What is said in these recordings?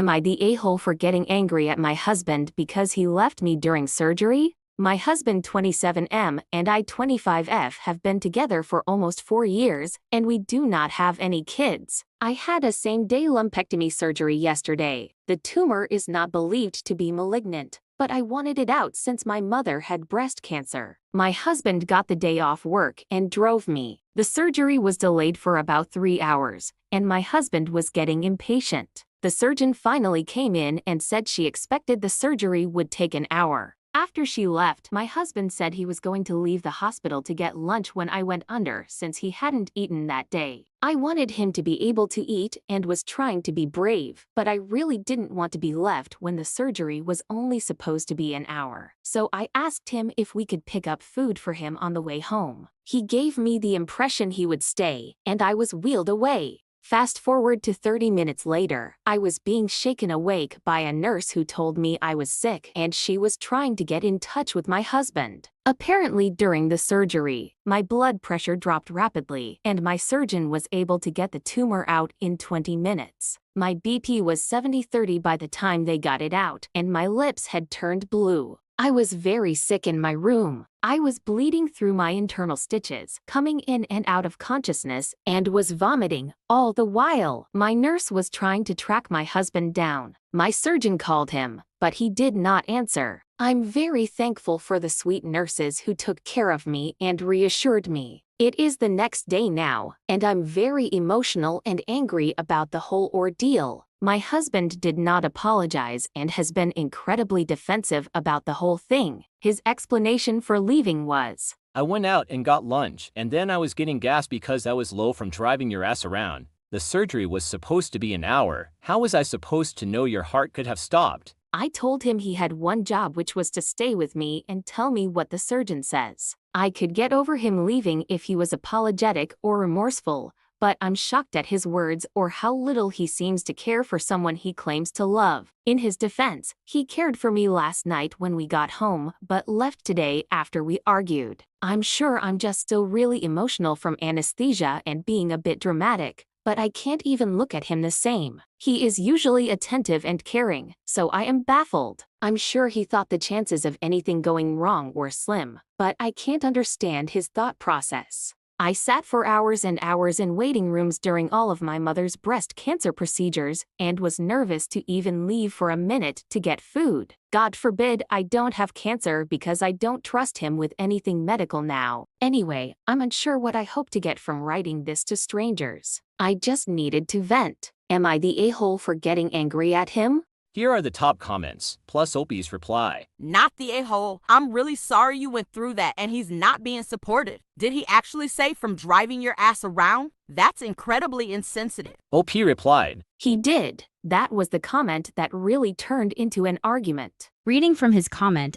Am I the a-hole for getting angry at my husband because he left me during surgery? My husband 27M and I 25F have been together for almost 4 years, and we do not have any kids. I had a same-day lumpectomy surgery yesterday. The tumor is not believed to be malignant, but I wanted it out since my mother had breast cancer. My husband got the day off work and drove me. The surgery was delayed for about 3 hours, and my husband was getting impatient. The surgeon finally came in and said she expected the surgery would take an hour. After she left, my husband said he was going to leave the hospital to get lunch when I went under since he hadn't eaten that day. I wanted him to be able to eat and was trying to be brave, but I really didn't want to be left when the surgery was only supposed to be an hour. So I asked him if we could pick up food for him on the way home. He gave me the impression he would stay, and I was wheeled away. Fast forward to 30 minutes later, I was being shaken awake by a nurse who told me I was sick and she was trying to get in touch with my husband. Apparently during the surgery, my blood pressure dropped rapidly and my surgeon was able to get the tumor out in 20 minutes. My BP was 70/30 by the time they got it out and my lips had turned blue. I was very sick in my room. I was bleeding through my internal stitches, coming in and out of consciousness, and was vomiting all the while. My nurse was trying to track my husband down. My surgeon called him, but he did not answer. I'm very thankful for the sweet nurses who took care of me and reassured me. It is the next day now, and I'm very emotional and angry about the whole ordeal. My husband did not apologize and has been incredibly defensive about the whole thing. His explanation for leaving was, I went out and got lunch, and then I was getting gas because I was low from driving your ass around. The surgery was supposed to be an hour. How was I supposed to know your heart could have stopped? I told him he had one job, which was to stay with me and tell me what the surgeon says. I could get over him leaving if he was apologetic or remorseful, but I'm shocked at his words or how little he seems to care for someone he claims to love. In his defense, he cared for me last night when we got home, but left today after we argued. I'm sure I'm just still really emotional from anesthesia and being a bit dramatic, but I can't even look at him the same. He is usually attentive and caring, so I am baffled. I'm sure he thought the chances of anything going wrong were slim, but I can't understand his thought process. I sat for hours and hours in waiting rooms during all of my mother's breast cancer procedures and was nervous to even leave for a minute to get food. God forbid I don't have cancer because I don't trust him with anything medical now. Anyway, I'm unsure what I hope to get from writing this to strangers. I just needed to vent. Am I the a-hole for getting angry at him? Here are the top comments, plus Opie's reply. Not the a-hole. I'm really sorry you went through that and he's not being supportive. Did he actually say from driving your ass around? That's incredibly insensitive. OP replied. He did. That was the comment that really turned into an argument. Reading from his comment,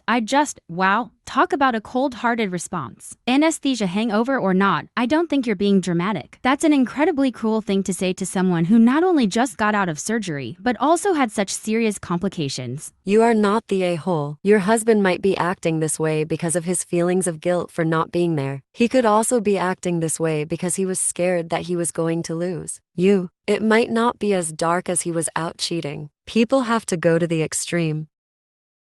wow, talk about a cold-hearted response. Anesthesia hangover or not, I don't think you're being dramatic. That's an incredibly cruel thing to say to someone who not only just got out of surgery, but also had such serious complications. You are not the a-hole. Your husband might be acting this way because of his feelings of guilt for not being there. He could also be acting this way because he was scared that he was going to lose you. It might not be as dark as he was out cheating. People have to go to the extreme.